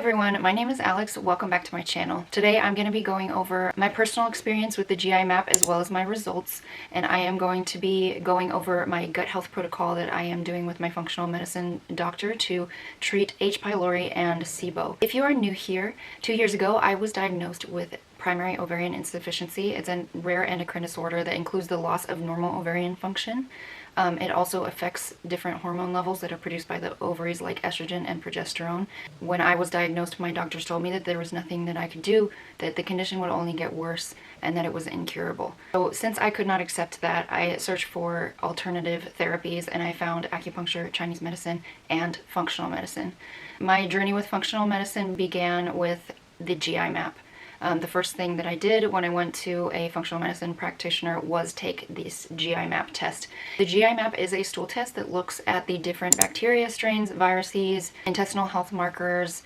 everyone, my name is Alex. Welcome back to my channel. Today I'm going to be going over my personal experience with the GI map as well as my results, and I am going to be going over my gut health protocol that I am doing with my functional medicine doctor to treat H. pylori and SIBO. If you are new here, 2 years ago I was diagnosed with primary ovarian insufficiency. It's a rare endocrine disorder that includes the loss of normal ovarian function. It also affects different hormone levels that are produced by the ovaries, like estrogen and progesterone. When I was diagnosed, my doctors told me that there was nothing that I could do, that the condition would only get worse, and that it was incurable. So since I could not accept that, I searched for alternative therapies, and I found acupuncture, Chinese medicine, and functional medicine. My journey with functional medicine began with the GI map. The first thing that I did when I went to a functional medicine practitioner was take this GI map test. The GI map is a stool test that looks at the different bacteria strains, viruses, intestinal health markers,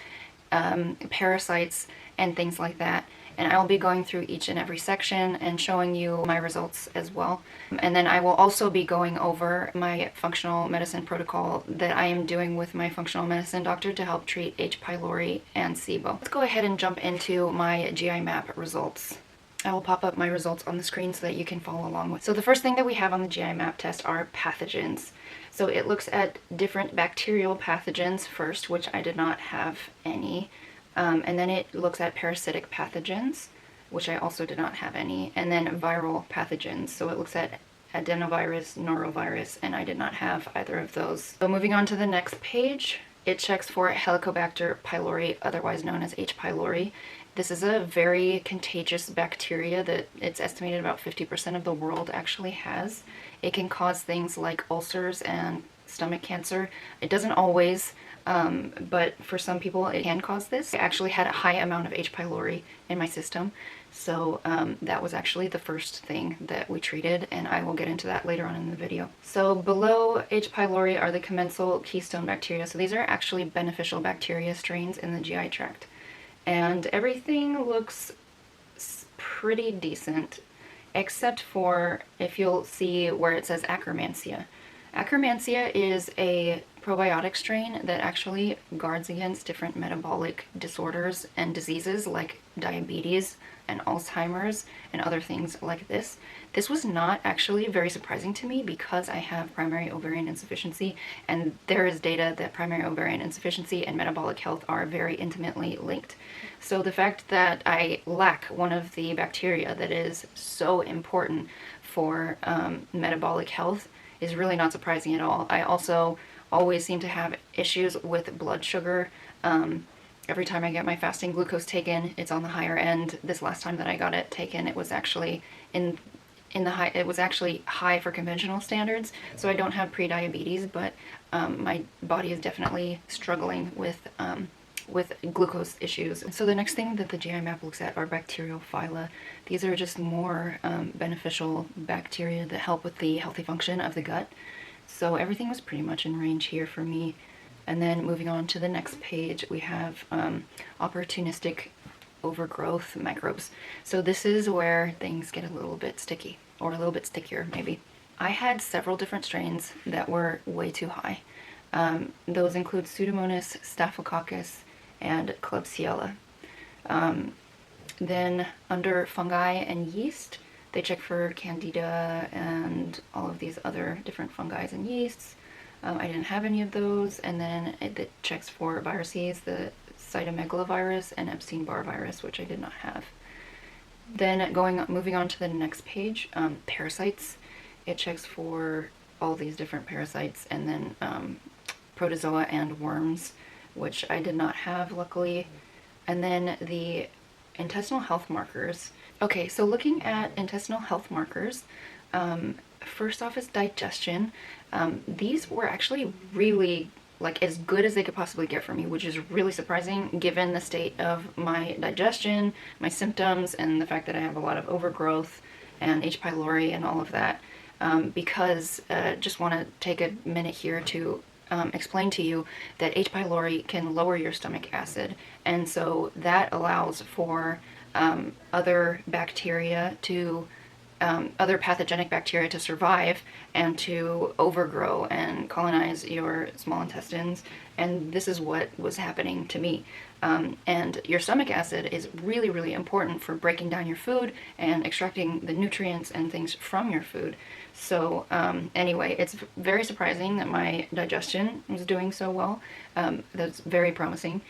parasites, and things like that. And I'll be going through each and every section and showing you my results as well. And then I will also be going over my functional medicine protocol that I am doing with my functional medicine doctor to help treat H. pylori and SIBO. Let's go ahead and jump into my GI map results. I will pop up my results on the screen so that you can follow along with. So the first thing that we have on the GI map test are pathogens. So it looks at different bacterial pathogens first, which I did not have any. And then it looks at parasitic pathogens, which I also did not have any, and then viral pathogens. So it looks at adenovirus, norovirus, and I did not have either of those. So moving on to the next page, it checks for Helicobacter pylori, otherwise known as H. pylori. This is a very contagious bacteria that it's estimated about 50% of the world actually has. It can cause things like ulcers and stomach cancer. It doesn't always, but for some people it can cause this. I actually had a high amount of H. pylori in my system, so that was actually the first thing that we treated, and I will get into that later on in the video. So below H. pylori are the commensal keystone bacteria. So these are actually beneficial bacteria strains in the GI tract, and everything looks pretty decent, except for, if you'll see where it says Akkermansia. Akkermansia is a probiotic strain that actually guards against different metabolic disorders and diseases like diabetes and Alzheimer's and other things like this. This was not actually very surprising to me because I have primary ovarian insufficiency, and there is data that primary ovarian insufficiency and metabolic health are very intimately linked. So the fact that I lack one of the bacteria that is so important for metabolic health is really not surprising at all. I also always seem to have issues with blood sugar. Every time I get my fasting glucose taken, it's on the higher end. This last time that I got it taken, it was actually in the high. It was actually high for conventional standards. So I don't have pre-diabetes, but my body is definitely struggling with glucose issues. So the next thing that the GI map looks at are bacterial phyla. These are just more beneficial bacteria that help with the healthy function of the gut. So everything was pretty much in range here for me. And then moving on to the next page, we have opportunistic overgrowth microbes. So this is where things get a little bit sticky, or a little bit stickier maybe. I had several different strains that were way too high. Those include Pseudomonas, Staphylococcus, and Klebsiella. Then under fungi and yeast, they check for Candida and all of these other different fungi and yeasts. I didn't have any of those. And then it checks for viruses, the cytomegalovirus and Epstein-Barr virus, which I did not have. Then moving on to the next page, parasites. It checks for all these different parasites, and then protozoa and worms, which I did not have, luckily. And then the intestinal health markers. Okay, so looking at intestinal health markers, first off is digestion. These were actually really like as good as they could possibly get for me, which is really surprising given the state of my digestion, my symptoms, and the fact that I have a lot of overgrowth and H. pylori and all of that. Because just want to take a minute here to explain to you that H. pylori can lower your stomach acid, and so that allows for other bacteria to other pathogenic bacteria to survive and to overgrow and colonize your small intestines and this is what was happening to me. And your stomach acid is really, really important for breaking down your food and extracting the nutrients and things from your food. So anyway, it's very surprising that my digestion was doing so well. That's very promising.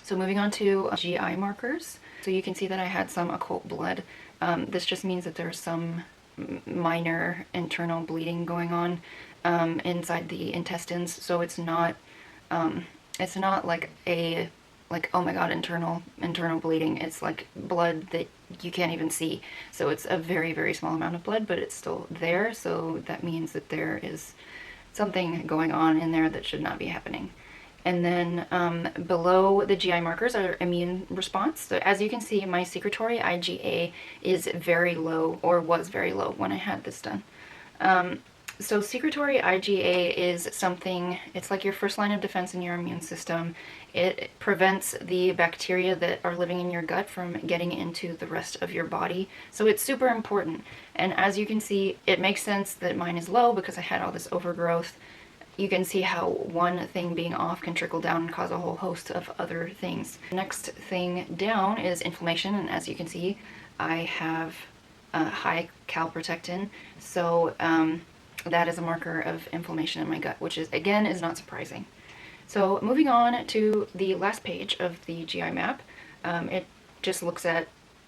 So moving on to GI markers. So you can see that I had some occult blood. This just means that there's some minor internal bleeding going on inside the intestines. So it's not like oh my god, internal bleeding. It's like blood that you can't even see. So it's a very, very small amount of blood, but it's still there. So that means that there is something going on in there that should not be happening. And then below the GI markers are immune response. So as you can see, my secretory IgA is very low, or was very low when I had this done. So secretory IgA is something, it's like your first line of defense in your immune system. It prevents the bacteria that are living in your gut from getting into the rest of your body. So it's super important. And as you can see, it makes sense that mine is low because I had all this overgrowth. You can see how one thing being off can trickle down and cause a whole host of other things. Next thing down is inflammation, and as you can see, I have high calprotectin. So that is a marker of inflammation in my gut, which is, again, is not surprising. So moving on to the last page of the GI map, it just looks at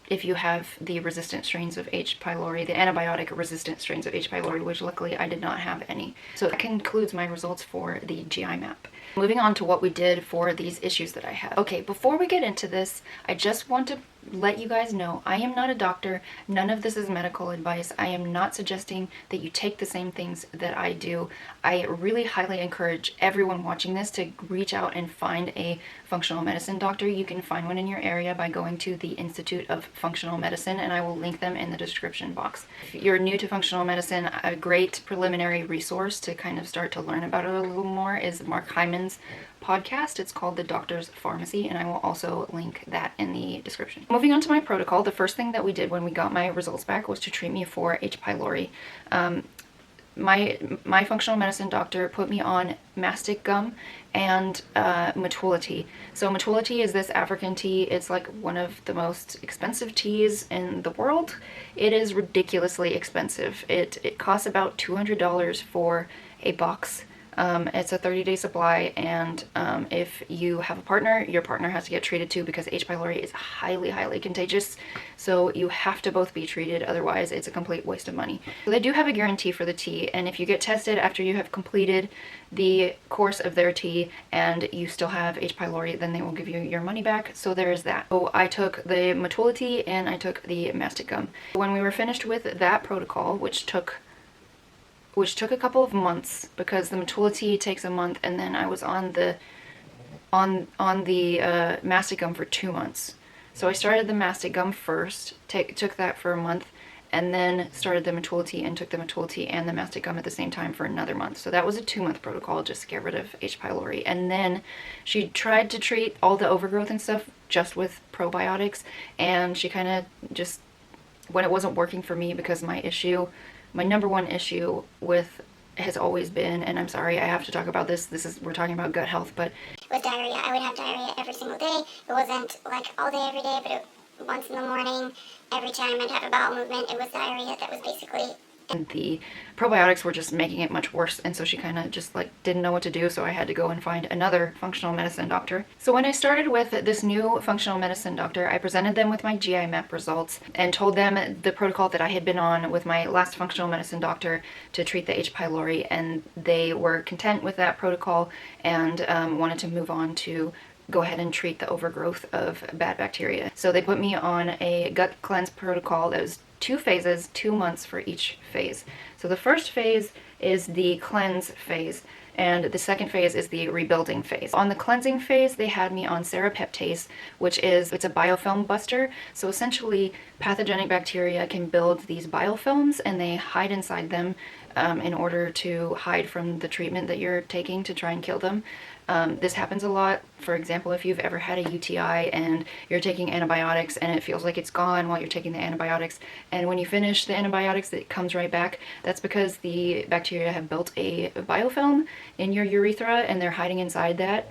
if you have the resistant strains of H. pylori, the antibiotic resistant strains of H. pylori, which luckily I did not have any. So that concludes my results for the GI map. Moving on to what we did for these issues that I had. Okay, before we get into this, I just want to let you guys know I am not a doctor. None of this is medical advice. I am not suggesting that you take the same things that I do. I really highly encourage everyone watching this to reach out and find a functional medicine doctor. You can find one in your area by going to the Institute of Functional Medicine, and I will link them in the description box. If you're new to functional medicine, a great preliminary resource to kind of start to learn about it a little more is Mark Hyman's podcast. It's called The Doctor's Pharmacy, and I will also link that in the description. Moving on to my protocol, the first thing that we did when we got my results back was to treat me for H. pylori. My functional medicine doctor put me on mastic gum and matulity. So matulity is this African tea. It's like one of the most expensive teas in the world. It is ridiculously expensive. It costs about $200 for a box. It's a 30-day supply, and if you have a partner, your partner has to get treated too, because H. pylori is highly, highly contagious. So you have to both be treated, otherwise it's a complete waste of money. So they do have a guarantee for the tea, and if you get tested after you have completed the course of their tea and you still have H. pylori, then they will give you your money back. So there is that. So I took the matulity and I took the mastic gum. When we were finished with that protocol, which took a couple of months, because the matulity takes a month, and then I was on the mastic gum for 2 months. So I started the mastic gum first, took that for a month, and then started the matulity and took the matulity and the mastic gum at the same time for another month. So that was a 2-month protocol just to get rid of H. pylori. And then she tried to treat all the overgrowth and stuff just with probiotics, and she kind of just, when it wasn't working for me, because my number one issue has always been, and I'm sorry I have to talk about this, we're talking about gut health, but with diarrhea, I would have diarrhea every single day. It wasn't like all day every day, but once in the morning, every time I'd have a bowel movement, it was diarrhea that was basically... And the probiotics were just making it much worse, and so she kind of just like didn't know what to do, so I had to go and find another functional medicine doctor. So when I started with this new functional medicine doctor, I presented them with my GI map results and told them the protocol that I had been on with my last functional medicine doctor to treat the H. pylori, and they were content with that protocol and wanted to move on to go ahead and treat the overgrowth of bad bacteria. So they put me on a gut cleanse protocol that was 2 phases, 2 months for each phase. So the first phase is the cleanse phase, and the second phase is the rebuilding phase. On the cleansing phase, they had me on serrapeptase, it's a biofilm buster. So essentially, pathogenic bacteria can build these biofilms, and they hide inside them in order to hide from the treatment that you're taking to try and kill them. This happens a lot. For example, if you've ever had a UTI and you're taking antibiotics and it feels like it's gone while you're taking the antibiotics, and when you finish the antibiotics it comes right back, that's because the bacteria have built a biofilm in your urethra and they're hiding inside that.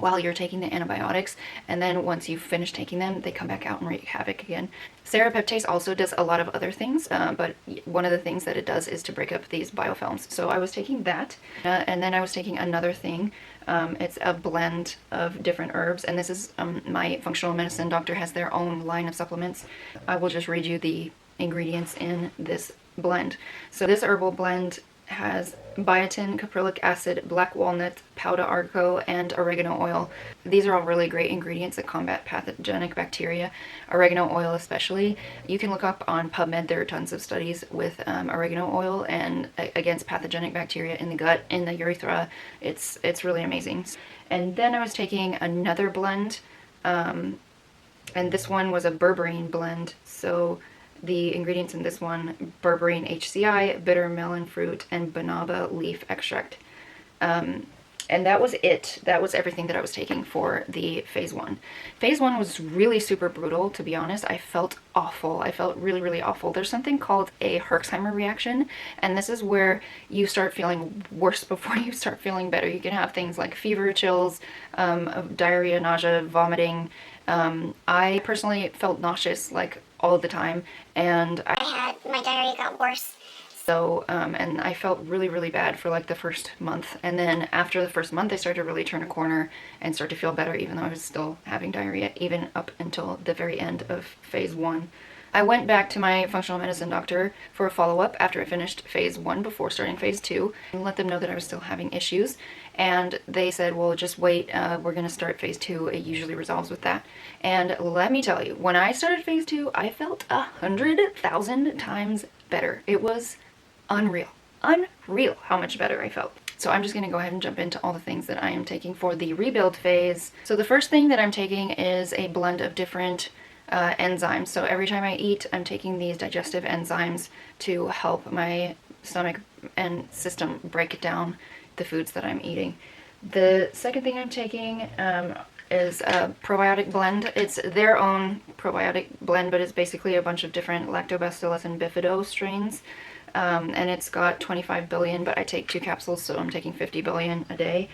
while you're taking the antibiotics, and then once you finish taking them, they come back out and wreak havoc again. Serapeptase also does a lot of other things, but one of the things that it does is to break up these biofilms. So I was taking that, and then I was taking another thing. It's a blend of different herbs, and this is my functional medicine doctor has their own line of supplements. I will just read you the ingredients in this blend. So this herbal blend has biotin, caprylic acid, black walnut, powder argo, and oregano oil. These are all really great ingredients that combat pathogenic bacteria, oregano oil especially. You can look up on PubMed, there are tons of studies with oregano oil and against pathogenic bacteria in the gut, in the urethra. It's really amazing. And then I was taking another blend, and this one was a berberine blend. So the ingredients in this one: berberine HCI, bitter melon fruit, and banaba leaf extract. And that was it. That was everything that I was taking for the phase 1. Phase 1 was really super brutal, to be honest. I felt awful. I felt really, really awful. There's something called a Herxheimer reaction, and this is where you start feeling worse before you start feeling better. You can have things like fever, chills, diarrhea, nausea, vomiting. I personally felt nauseous like all the time, and my diarrhea got worse. So, and I felt really, really bad for like the first month. And then after the first month, I started to really turn a corner and start to feel better, even though I was still having diarrhea, even up until the very end of phase 1. I went back to my functional medicine doctor for a follow-up after I finished phase 1 before starting phase 2 and let them know that I was still having issues. And they said, well, just wait, we're going to start phase 2. It usually resolves with that. And let me tell you, when I started phase 2, I felt 100,000 times better. It was unreal how much better I felt. So I'm just going to go ahead and jump into all the things that I am taking for the rebuild phase. So the first thing that I'm taking is a blend of different enzymes. So every time I eat, I'm taking these digestive enzymes to help my stomach and system break down the foods that I'm eating. The second thing I'm taking is a probiotic blend. It's their own probiotic blend, but it's basically a bunch of different lactobacillus and bifido strains. And it's got 25 billion, but I take 2 capsules, so I'm taking 50 billion a day.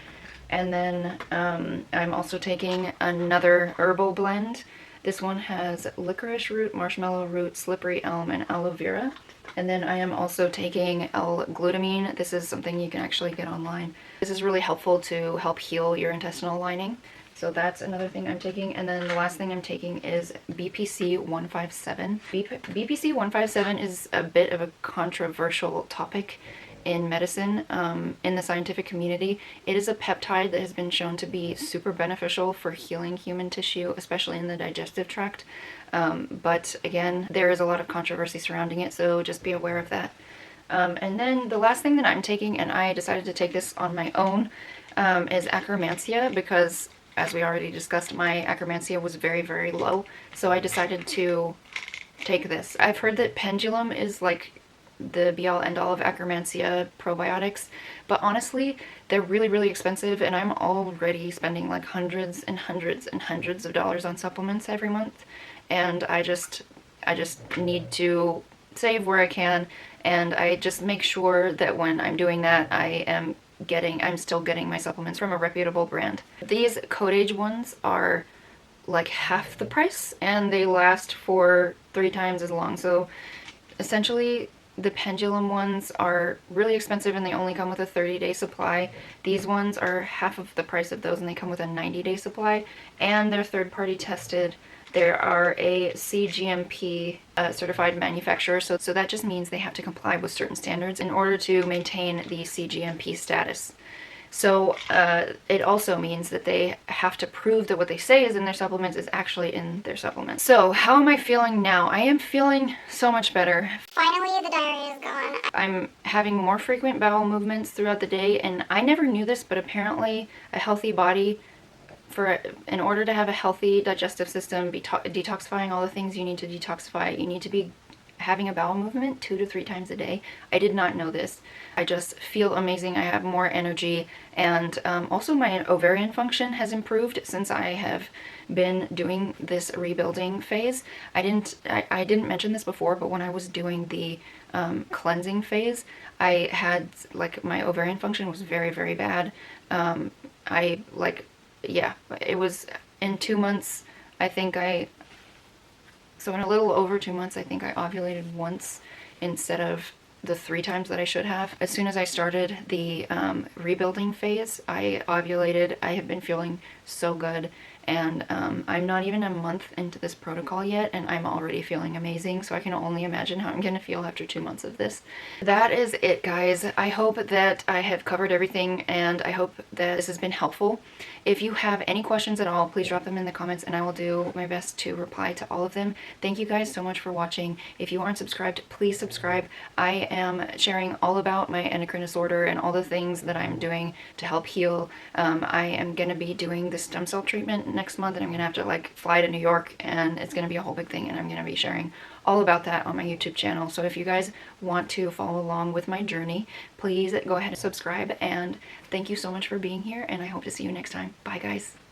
And then I'm also taking another herbal blend. This one has licorice root, marshmallow root, slippery elm, and aloe vera. And then I am also taking L-glutamine. This is something you can actually get online. This is really helpful to help heal your intestinal lining. So that's another thing I'm taking. And then the last thing I'm taking is BPC 157. BPC 157 is a bit of a controversial topic in medicine, in the scientific community. It is a peptide that has been shown to be super beneficial for healing human tissue, especially in the digestive tract. But again, there is a lot of controversy surrounding it, so just be aware of that. And then the last thing that I'm taking, and I decided to take this on my own, is Akkermansia, because as we already discussed, my Akkermansia was very, very low. So I decided to take this. I've heard that Pendulum is like the be-all end-all of Akkermansia probiotics, but honestly, they're really, really expensive, and I'm already spending like hundreds and hundreds and hundreds of dollars on supplements every month, and I just need to save where I can, and I just make sure that when I'm doing that, I'm still getting my supplements from a reputable brand. These Code ones are like half the price, and they last for 3 times as long. So essentially, the Pendulum ones are really expensive and they only come with a 30-day supply. These ones are half of the price of those, and they come with a 90-day supply, and they're third-party tested. They are a CGMP certified manufacturer, so that just means they have to comply with certain standards in order to maintain the CGMP status. So it also means that they have to prove that what they say is in their supplements is actually in their supplements. So how am I feeling now? I am feeling so much better. Finally, the diarrhea is gone. I'm having more frequent bowel movements throughout the day, and I never knew this, but apparently a healthy body, in order to have a healthy digestive system, detoxifying all the things you need to detoxify, you need to be having a bowel movement 2 to 3 times a day. I did not know this. I just feel amazing. I have more energy, and also my ovarian function has improved since I have been doing this rebuilding phase. I didn't mention this before, but when I was doing the cleansing phase, I had like my ovarian function was very, very bad. I yeah, it was in 2 months. I think so in a little over 2 months, I think I ovulated once instead of the 3 times that I should have. As soon as I started the rebuilding phase, I ovulated. I have been feeling so good, and I'm not even a month into this protocol yet, and I'm already feeling amazing, so I can only imagine how I'm gonna feel after 2 months of this. That is it, guys. I hope that I have covered everything, and I hope that this has been helpful. If you have any questions at all, please drop them in the comments, and I will do my best to reply to all of them. Thank you guys so much for watching. If you aren't subscribed, please subscribe. I am sharing all about my endocrine disorder and all the things that I'm doing to help heal. I am going to be doing the stem cell treatment next month, and I'm going to have to like fly to New York, and it's going to be a whole big thing, and I'm going to be sharing all about that on my YouTube channel. So if you guys want to follow along with my journey, please go ahead and subscribe, and thank you so much for being here, and I hope to see you next time. Bye, guys.